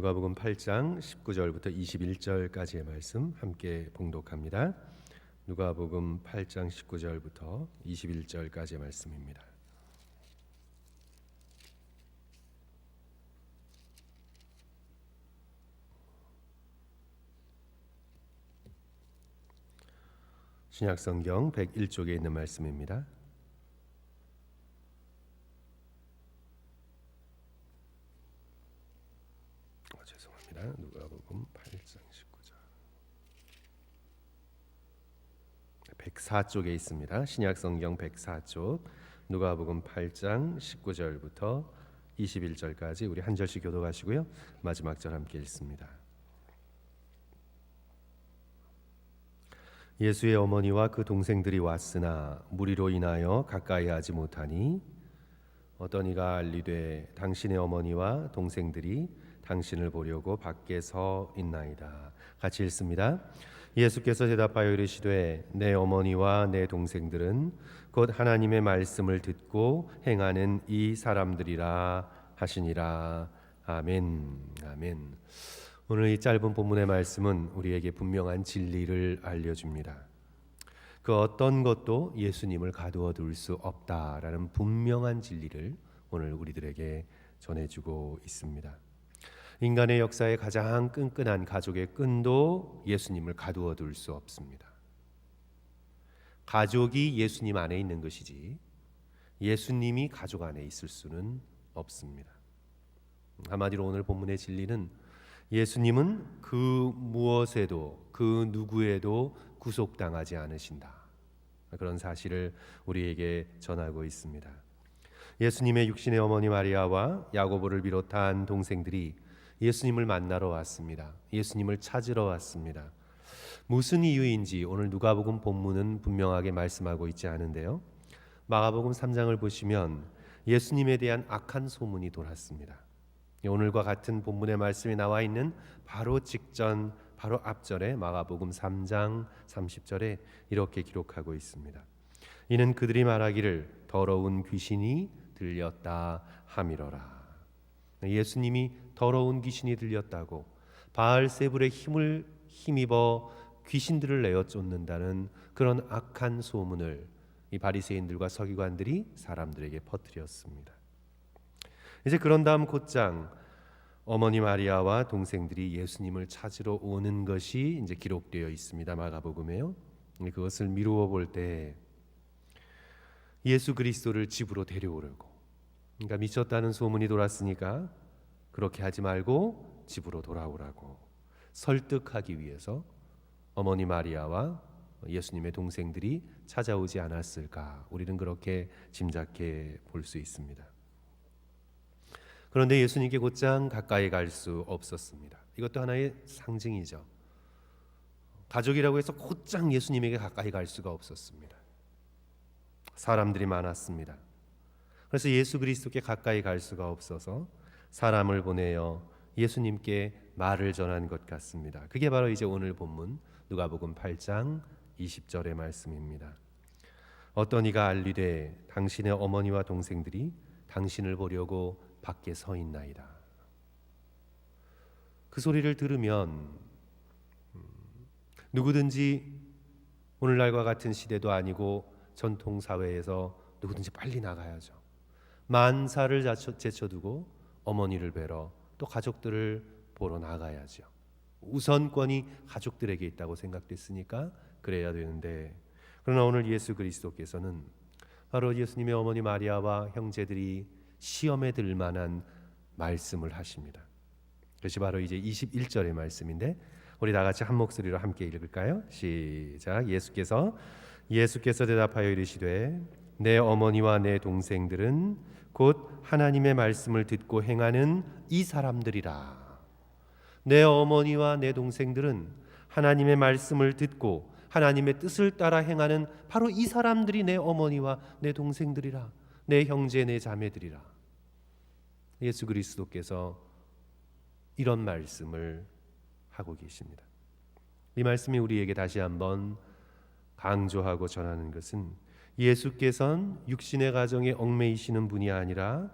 누가복음 8장 19절부터 21절까지의 말씀 함께 봉독합니다. 누가복음 8장 19절부터 21절까지의 말씀입니다. 신약성경 101쪽에 있는 말씀입니다. 누가복음 8장 19절 104쪽에 있습니다. 신약성경 104쪽 누가복음 8장 19절부터 21절까지 우리 한 절씩 교독하시고요. 마지막 절 함께 읽습니다. 예수의 어머니와 그 동생들이 왔으나 무리로 인하여 가까이 하지 못하니 어떤 이가 알리되 당신의 어머니와 동생들이 당신을 보려고 밖에 서 있나이다. 같이 읽습니다. 예수께서 대답하여 이르시되 내 어머니와 내 동생들은 곧 하나님의 말씀을 듣고 행하는 이 사람들이라 하시니라. 아멘. 아멘. 오늘 이 짧은 본문의 말씀은 우리에게 분명한 진리를 알려줍니다. 그 어떤 것도 예수님을 가두어 둘 수 없다라는 분명한 진리를 오늘 우리들에게 전해주고 있습니다. 인간의 역사의 가장 끈끈한 가족의 끈도 예수님을 가두어 둘 수 없습니다. 가족이 예수님 안에 있는 것이지 예수님이 가족 안에 있을 수는 없습니다. 한마디로 오늘 본문의 진리는 예수님은 그 무엇에도 그 누구에도 구속당하지 않으신다. 그런 사실을 우리에게 전하고 있습니다. 예수님의 육신의 어머니 마리아와 야고보를 비롯한 동생들이 예수님을 만나러 왔습니다. 예수님을 찾으러 왔습니다. 무슨 이유인지 오늘 누가복음 본문은 분명하게 말씀하고 있지 않은데요. 마가복음 3장을 보시면 예수님에 대한 악한 소문이 돌았습니다. 오늘과 같은 본문의 말씀이 나와 있는 바로 직전, 바로 앞절에 마가복음 3장 30절에 이렇게 기록하고 있습니다. 이는 그들이 말하기를 더러운 귀신이 들렸다 함이러라. 예수님이 더러운 귀신이 들렸다고 바알세불의 힘을 힘입어 귀신들을 내어 쫓는다는 그런 악한 소문을 이 바리새인들과 서기관들이 사람들에게 퍼뜨렸습니다. 이제 그런 다음 곧장 어머니 마리아와 동생들이 예수님을 찾으러 오는 것이 이제 기록되어 있습니다. 마가복음에요. 그것을 미루어 볼 때 예수 그리스도를 집으로 데려오려고, 그러니까 미쳤다는 소문이 돌았으니까 그렇게 하지 말고 집으로 돌아오라고 설득하기 위해서 어머니 마리아와 예수님의 동생들이 찾아오지 않았을까, 우리는 그렇게 짐작해 볼 수 있습니다. 그런데 예수님께 곧장 가까이 갈 수 없었습니다. 이것도 하나의 상징이죠. 가족이라고 해서 곧장 예수님에게 가까이 갈 수가 없었습니다. 사람들이 많았습니다. 그래서 예수 그리스도께 가까이 갈 수가 없어서 사람을 보내어 예수님께 말을 전한 것 같습니다. 그게 바로 이제 오늘 본문 누가복음 8장 20절의 말씀입니다. 어떤 이가 알리되 당신의 어머니와 동생들이 당신을 보려고 밖에 서 있나이다. 그 소리를 들으면 누구든지 오늘날과 같은 시대도 아니고 전통사회에서 누구든지 빨리 나가야죠. 만사를 제쳐두고 어머니를 뵈러 또 가족들을 보러 나가야죠. 우선권이 가족들에게 있다고 생각됐으니까 그래야 되는데, 그러나 오늘 예수 그리스도께서는 바로 예수님의 어머니 마리아와 형제들이 시험에 들 만한 말씀을 하십니다. 그것이 바로 이제 21절의 말씀인데 우리 다 같이 한 목소리로 함께 읽을까요? 시작. 예수께서 대답하여 이르시되 내 어머니와 내 동생들은 곧 하나님의 말씀을 듣고 행하는 이 사람들이라. 내 어머니와 내 동생들은 하나님의 말씀을 듣고 하나님의 뜻을 따라 행하는 바로 이 사람들이 내 어머니와 내 동생들이라. 내 형제 내 자매들이라. 예수 그리스도께서 이런 말씀을 하고 계십니다. 이 말씀이 우리에게 다시 한번 강조하고 전하는 것은 예수께서는 육신의 가정에 얽매이시는 분이 아니라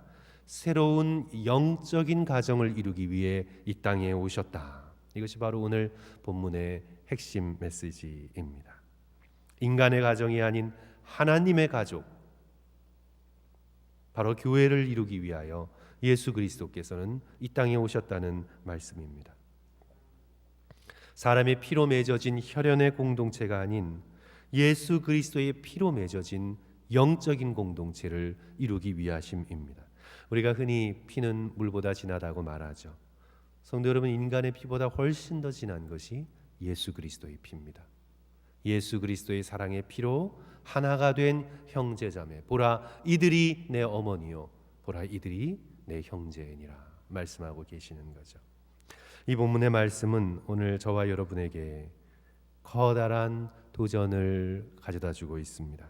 새로운 영적인 가정을 이루기 위해 이 땅에 오셨다. 이것이 바로 오늘 본문의 핵심 메시지입니다. 인간의 가정이 아닌 하나님의 가족, 바로 교회를 이루기 위하여 예수 그리스도께서는 이 땅에 오셨다는 말씀입니다. 사람의 피로 맺어진 혈연의 공동체가 아닌 예수 그리스도의 피로 맺어진 영적인 공동체를 이루기 위하심입니다. 우리가 흔히 피는 물보다 진하다고 말하죠. 성도 여러분, 인간의 피보다 훨씬 더 진한 것이 예수 그리스도의 피입니다. 예수 그리스도의 사랑의 피로 하나가 된 형제자매, 보라 이들이 내 어머니요, 보라 이들이 내 형제니라 말씀하고 계시는 거죠. 이 본문의 말씀은 오늘 저와 여러분에게 커다란 도전을 가져다 주고 있습니다.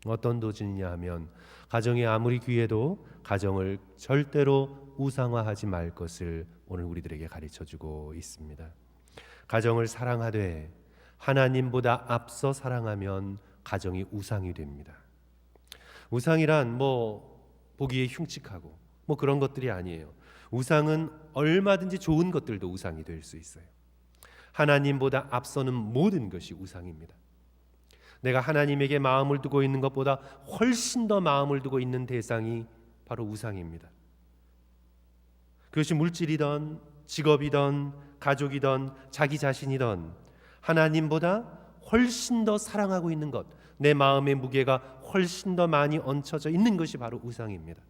어떤 도전이냐 하면 가정이 아무리 귀해도 가정을 절대로 우상화하지 말 것을 오늘 우리들에게 가르쳐 주고 있습니다. 가정을 사랑하되 하나님보다 앞서 사랑하면 가정이 우상이 됩니다. 우상이란 보기에 흉측하고 그런 것들이 아니에요. 우상은 얼마든지 좋은 것들도 우상이 될 수 있어요. 하나님보다 앞서는 모든 것이 우상입니다. 내가 하나님에게 마음을 두고 있는 것보다 훨씬 더 마음을 두고 있는 대상이 바로 우상입니다. 그것이 물질이든 직업이든 가족이든 자기 자신이든 하나님보다 훨씬 더 사랑하고 있는 것, 내 마음의 무게가 훨씬 더 많이 얹혀져 있는 것이 바로 우상입니다.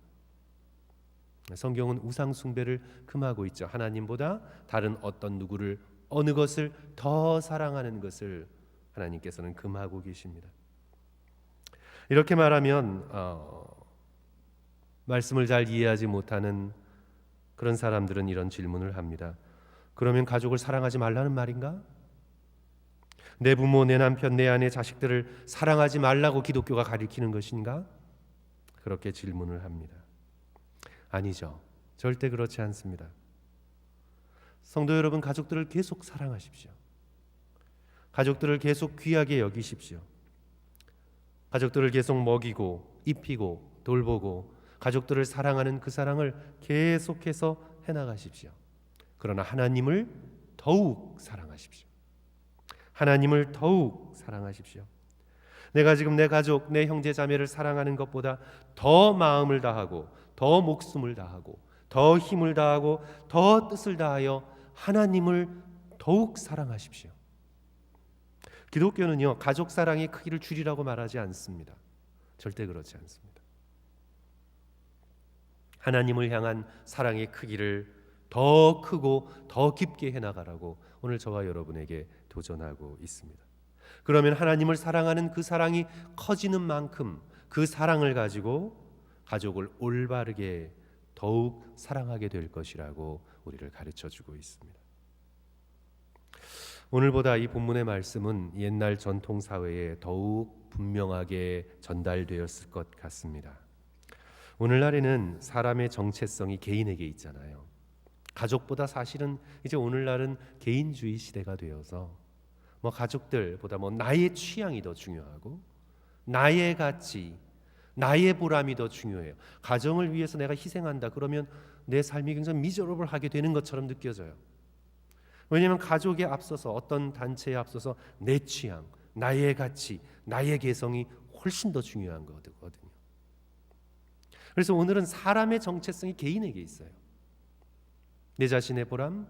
성경은 우상 숭배를 금하고 있죠. 하나님보다 다른 어떤 누구를, 어느 것을 더 사랑하는 것을 하나님께서는 금하고 계십니다. 이렇게 말하면 말씀을 잘 이해하지 못하는 그런 사람들은 이런 질문을 합니다. 그러면 가족을 사랑하지 말라는 말인가? 내 부모, 내 남편, 내 아내, 자식들을 사랑하지 말라고 기독교가 가르치는 것인가? 그렇게 질문을 합니다. 아니죠. 절대 그렇지 않습니다. 성도 여러분, 가족들을 계속 사랑하십시오. 가족들을 계속 귀하게 여기십시오. 가족들을 계속 먹이고 입히고 돌보고 가족들을 사랑하는 그 사랑을 계속해서 해나가십시오. 그러나 하나님을 더욱 사랑하십시오. 하나님을 더욱 사랑하십시오. 내가 지금 내 가족, 내 형제 자매를 사랑하는 것보다 더 마음을 다하고 더 목숨을 다하고 더 힘을 다하고 더 뜻을 다하여 하나님을 더욱 사랑하십시오. 기독교는요, 가족 사랑의 크기를 줄이라고 말하지 않습니다. 절대 그렇지 않습니다. 하나님을 향한 사랑의 크기를 더 크고 더 깊게 해나가라고 오늘 저와 여러분에게 도전하고 있습니다. 그러면 하나님을 사랑하는 그 사랑이 커지는 만큼 그 사랑을 가지고 가족을 올바르게 더욱 사랑하게 될 것이라고 우리를 가르쳐주고 있습니다. 오늘보다 이 본문의 말씀은 옛날 전통사회에 더욱 분명하게 전달되었을 것 같습니다. 오늘날에는 사람의 정체성이 개인에게 있잖아요. 가족보다 사실은 이제 오늘날은 개인주의 시대가 되어서 가족들보다 나의 취향이 더 중요하고 나의 가치, 나의 보람이 더 중요해요. 가정을 위해서 내가 희생한다 그러면 내 삶이 굉장히 미저러블하게 되는 것처럼 느껴져요. 왜냐하면 가족에 앞서서 어떤 단체에 앞서서 내 취향, 나의 가치, 나의 개성이 훨씬 더 중요한 거거든요. 그래서 오늘은 사람의 정체성이 개인에게 있어요. 내 자신의 보람,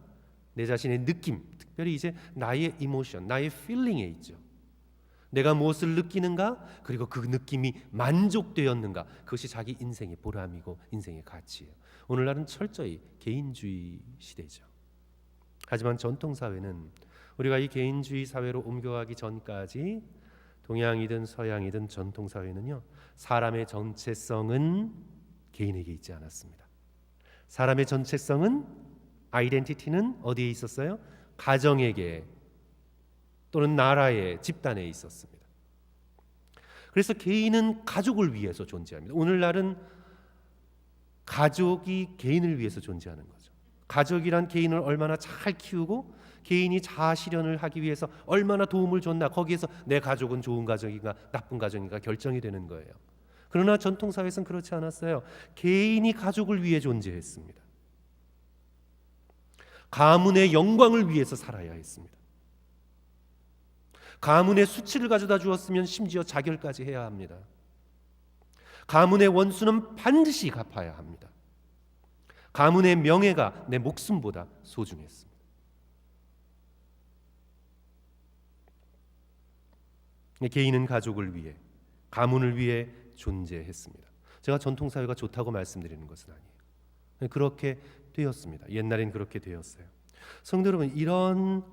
내 자신의 느낌, 특별히 이제 나의 이모션, 나의 필링에 있죠. 내가 무엇을 느끼는가, 그리고 그 느낌이 만족되었는가, 그것이 자기 인생의 보람이고 인생의 가치예요. 오늘날은 철저히 개인주의 시대죠. 하지만 전통사회는 우리가 이 개인주의 사회로 옮겨가기 전까지 동양이든 서양이든 전통사회는요, 사람의 정체성은 개인에게 있지 않았습니다. 사람의 정체성은, 아이덴티티는 어디에 있었어요? 가정에게 또는 나라에, 집단에 있었습니다. 그래서 개인은 가족을 위해서 존재합니다. 오늘날은 가족이 개인을 위해서 존재하는 거죠. 가족이란 개인을 얼마나 잘 키우고 개인이 자아 실현을 하기 위해서 얼마나 도움을 줬나, 거기에서 내 가족은 좋은 가족인가 나쁜 가족인가 결정이 되는 거예요. 그러나 전통사회에서는 그렇지 않았어요. 개인이 가족을 위해 존재했습니다. 가문의 영광을 위해서 살아야 했습니다. 가문의 수치를 가져다 주었으면 심지어 자결까지 해야 합니다. 가문의 원수는 반드시 갚아야 합니다. 가문의 명예가 내 목숨보다 소중했습니다. 개인은 가족을 위해, 가문을 위해 존재했습니다. 제가 전통사회가 좋다고 말씀드리는 것은 아니에요. 그렇게 되었습니다. 옛날엔 그렇게 되었어요. 성도 여러분, 이런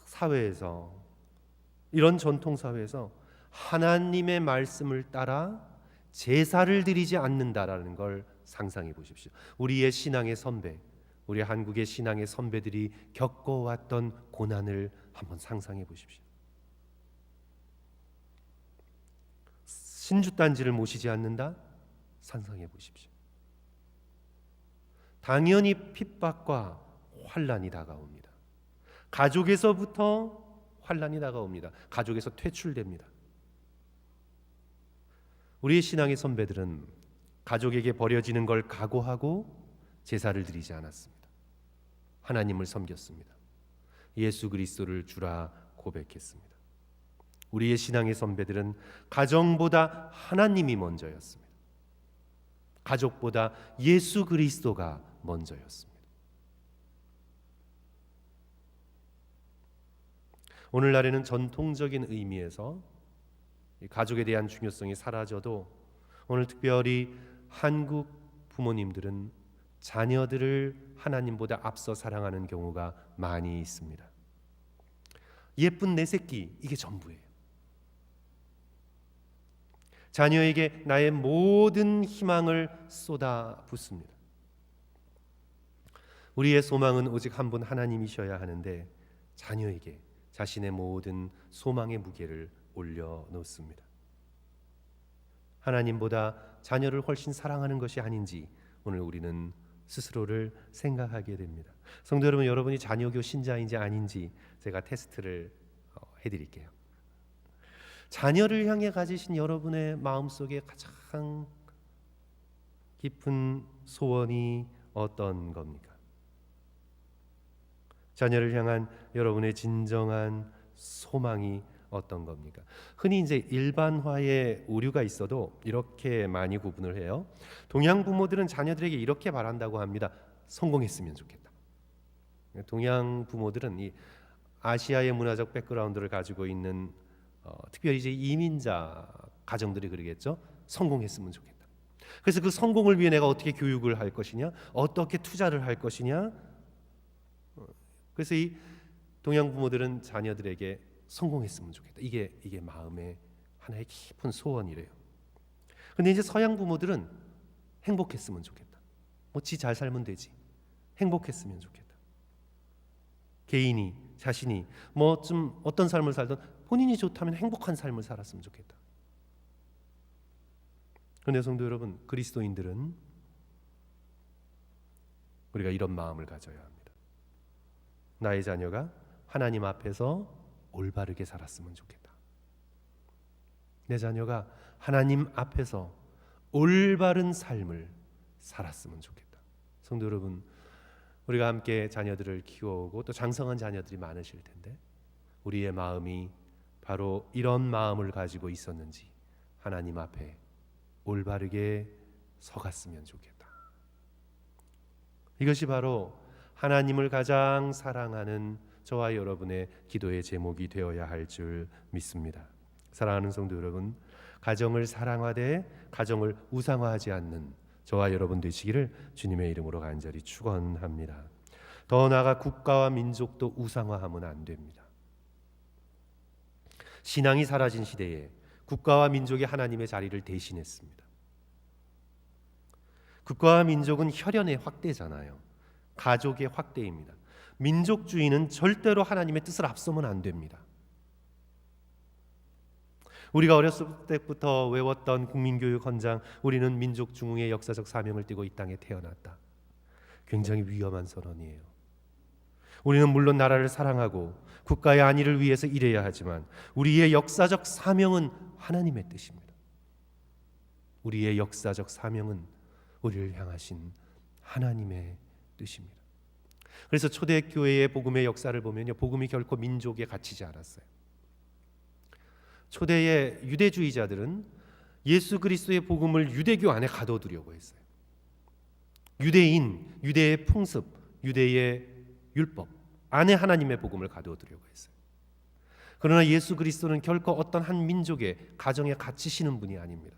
사회에서, 이런 전통사회에서 하나님의 말씀을 따라 제사를 드리지 않는다라는 걸 상상해 보십시오. 우리의 신앙의 선배, 우리 한국의 신앙의 선배들이 겪어왔던 고난을 한번 상상해 보십시오. 신주단지를 모시지 않는다? 상상해 보십시오. 당연히 핍박과 환난이 다가옵니다. 가족에서부터 환난이 다가옵니다. 가족에서 퇴출됩니다. 우리의 신앙의 선배들은 가족에게 버려지는 걸 각오하고 제사를 드리지 않았습니다. 하나님을 섬겼습니다. 예수 그리스도를 주라 고백했습니다. 우리의 신앙의 선배들은 가정보다 하나님이 먼저였습니다. 가족보다 예수 그리스도가 먼저였습니다. 오늘날에는 전통적인 의미에서 가족에 대한 중요성이 사라져도 오늘 특별히 한국 부모님들은 자녀들을 하나님보다 앞서 사랑하는 경우가 많이 있습니다. 예쁜 내 새끼, 이게 전부예요. 자녀에게 나의 모든 희망을 쏟아붓습니다. 우리의 소망은 오직 한 분 하나님이셔야 하는데 자녀에게 자신의 모든 소망의 무게를 올려놓습니다. 하나님보다 자녀를 훨씬 사랑하는 것이 아닌지 오늘 우리는 스스로를 생각하게 됩니다. 성도 여러분, 여러분이 자녀교 신자인지 아닌지 제가 테스트를 해드릴게요. 자녀를 향해 가지신 여러분의 마음속에 가장 깊은 소원이 어떤 겁니까? 자녀를 향한 여러분의 진정한 소망이 어떤 겁니까? 흔히 이제 일반화의 오류가 있어도 이렇게 많이 구분을 해요. 동양 부모들은 자녀들에게 이렇게 바란다고 합니다. 성공했으면 좋겠다. 동양 부모들은 이 아시아의 문화적 백그라운드를 가지고 있는 특별히 이제 이민자 가정들이 그러겠죠. 성공했으면 좋겠다. 그래서 그 성공을 위해 내가 어떻게 교육을 할 것이냐, 어떻게 투자를 할 것이냐. 그래서 이 동양 부모들은 자녀들에게 성공했으면 좋겠다. 이게 마음의 하나의 깊은 소원이래요. 근데 이제 서양 부모들은 행복했으면 좋겠다. 뭐 지 잘 살면 되지. 행복했으면 좋겠다. 개인이 자신이 뭐 좀 어떤 삶을 살든 본인이 좋다면 행복한 삶을 살았으면 좋겠다. 그런데 성도 여러분, 그리스도인들은 우리가 이런 마음을 가져야 합니다. 나의 자녀가 하나님 앞에서 올바르게 살았으면 좋겠다. 내 자녀가 하나님 앞에서 올바른 삶을 살았으면 좋겠다. 성도 여러분, 우리가 함께 자녀들을 키워오고 또 장성한 자녀들이 많으실 텐데 우리의 마음이 바로 이런 마음을 가지고 있었는지 하나님 앞에 올바르게 서갔으면 좋겠다. 이것이 바로 하나님을 가장 사랑하는 저와 여러분의 기도의 제목이 되어야 할 줄 믿습니다. 사랑하는 성도 여러분, 가정을 사랑하되 가정을 우상화하지 않는 저와 여러분 되시기를 주님의 이름으로 간절히 축원합니다. 더 나아가 국가와 민족도 우상화하면 안 됩니다. 신앙이 사라진 시대에 국가와 민족이 하나님의 자리를 대신했습니다. 국가와 민족은 혈연의 확대잖아요. 가족의 확대입니다. 민족주의는 절대로 하나님의 뜻을 앞서면 안 됩니다. 우리가 어렸을 때부터 외웠던 국민교육 헌장, 우리는 민족 중흥의 역사적 사명을 띠고 이 땅에 태어났다. 굉장히 위험한 선언이에요. 우리는 물론 나라를 사랑하고 국가의 안위를 위해서 일해야 하지만 우리의 역사적 사명은 하나님의 뜻입니다. 우리의 역사적 사명은 우리를 향하신 하나님의 뜻입니다. 그래서 초대교회의 복음의 역사를 보면요, 복음이 결코 민족에 갇히지 않았어요. 초대의 유대주의자들은 예수 그리스도의 복음을 유대교 안에 가둬두려고 했어요. 유대인, 유대의 풍습, 유대의 율법 안에 하나님의 복음을 가둬두려고 했어요. 그러나 예수 그리스도는 결코 어떤 한 민족의 가정에 갇히시는 분이 아닙니다.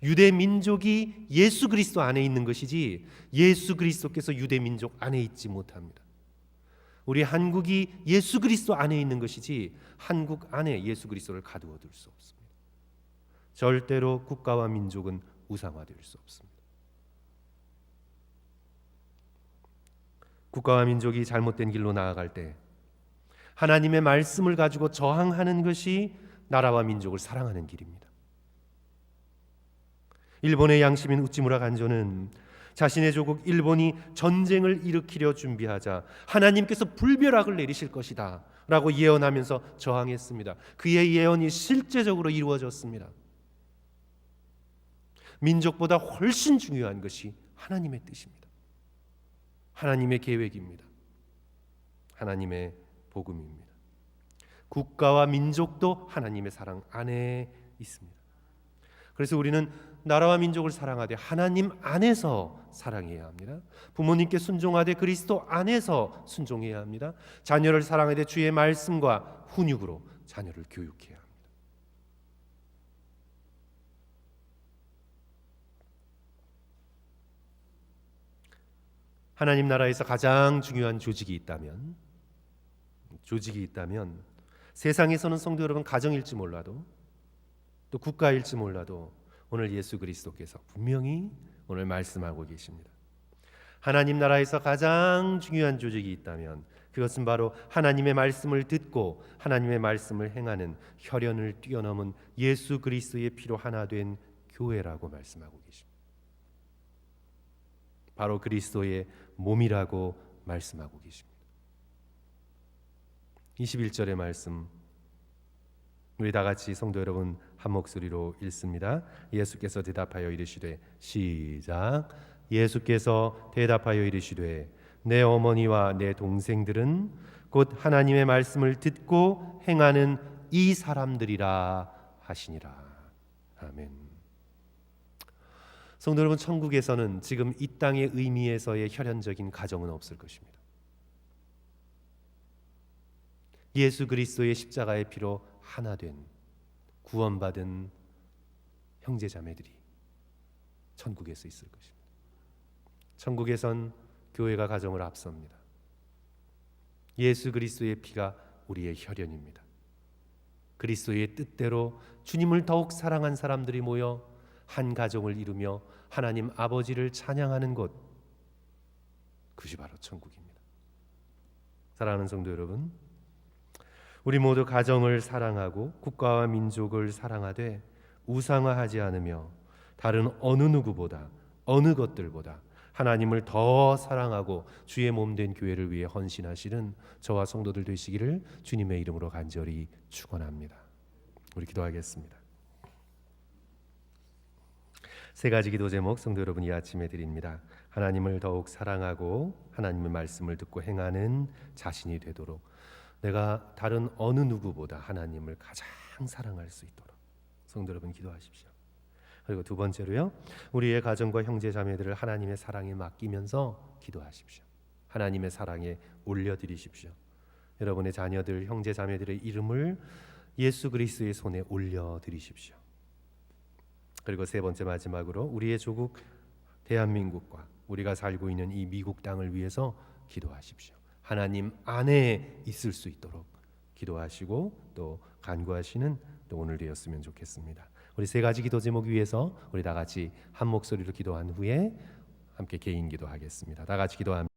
유대 민족이 예수 그리스도 안에 있는 것이지 예수 그리스도께서 유대 민족 안에 있지 못합니다. 우리 한국이 예수 그리스도 안에 있는 것이지 한국 안에 예수 그리스도를 가두어 둘 수 없습니다. 절대로 국가와 민족은 우상화될 수 없습니다. 국가와 민족이 잘못된 길로 나아갈 때 하나님의 말씀을 가지고 저항하는 것이 나라와 민족을 사랑하는 길입니다. 일본의 양심인 우찌무라 간조는 자신의 조국 일본이 전쟁을 일으키려 준비하자 하나님께서 불벼락을 내리실 것이다 라고 예언하면서 저항했습니다. 그의 예언이 실제적으로 이루어졌습니다. 민족보다 훨씬 중요한 것이 하나님의 뜻입니다. 하나님의 계획입니다. 하나님의 복음입니다. 국가와 민족도 하나님의 사랑 안에 있습니다. 그래서 우리는 나라와 민족을 사랑하되 하나님 안에서 사랑해야 합니다. 부모님께 순종하되 그리스도 안에서 순종해야 합니다. 자녀를 사랑하되 주의 말씀과 훈육으로 자녀를 교육해야 합니다. 하나님 나라에서 가장 중요한 조직이 있다면 세상에서는 성도 여러분 가정일지 몰라도 또 국가일지 몰라도 오늘 예수 그리스도께서 분명히 오늘 말씀하고 계십니다. 하나님 나라에서 가장 중요한 조직이 있다면 그것은 바로 하나님의 말씀을 듣고 하나님의 말씀을 행하는 혈연을 뛰어넘은 예수 그리스도의 피로 하나 된 교회라고 말씀하고 계십니다. 바로 그리스도의 몸이라고 말씀하고 계십니다. 21절의 말씀 우리 다 같이 성도 여러분 한 목소리로 읽습니다. 예수께서 대답하여 이르시되 시작. 예수께서 대답하여 이르시되 내 어머니와 내 동생들은 곧 하나님의 말씀을 듣고 행하는 이 사람들이라 하시니라. 아멘. 성도 여러분, 천국에서는 지금 이 땅의 의미에서의 혈연적인 가정은 없을 것입니다. 예수 그리스도의 십자가의 피로 하나 된 구원받은 형제 자매들이 천국에서 있을 것입니다. 천국에선 교회가 가정을 앞섭니다. 예수 그리스도의 피가 우리의 혈연입니다. 그리스도의 뜻대로 주님을 더욱 사랑한 사람들이 모여 한 가정을 이루며 하나님 아버지를 찬양하는 곳, 그것이 바로 천국입니다. 사랑하는 성도 여러분, 우리 모두 가정을 사랑하고 국가와 민족을 사랑하되 우상화하지 않으며 다른 어느 누구보다 어느 것들보다 하나님을 더 사랑하고 주의 몸된 교회를 위해 헌신하시는 저와 성도들 되시기를 주님의 이름으로 간절히 축원합니다. 우리 기도하겠습니다. 세 가지 기도 제목 성도 여러분 이 아침에 드립니다. 하나님을 더욱 사랑하고 하나님의 말씀을 듣고 행하는 자신이 되도록 내가 다른 어느 누구보다 하나님을 가장 사랑할 수 있도록 성도 여러분 기도하십시오. 그리고 두 번째로요, 우리의 가정과 형제 자매들을 하나님의 사랑에 맡기면서 기도하십시오. 하나님의 사랑에 올려드리십시오. 여러분의 자녀들, 형제 자매들의 이름을 예수 그리스도의 손에 올려드리십시오. 그리고 세 번째 마지막으로 우리의 조국 대한민국과 우리가 살고 있는 이 미국 땅을 위해서 기도하십시오. 하나님 안에 있을 수 있도록 기도하시고 또 간구하시는 또 오늘 되었으면 좋겠습니다. 우리 세 가지 기도 제목 위해서 우리 다 같이 한 목소리로 기도한 후에 함께 개인 기도하겠습니다. 다 같이 기도합니다.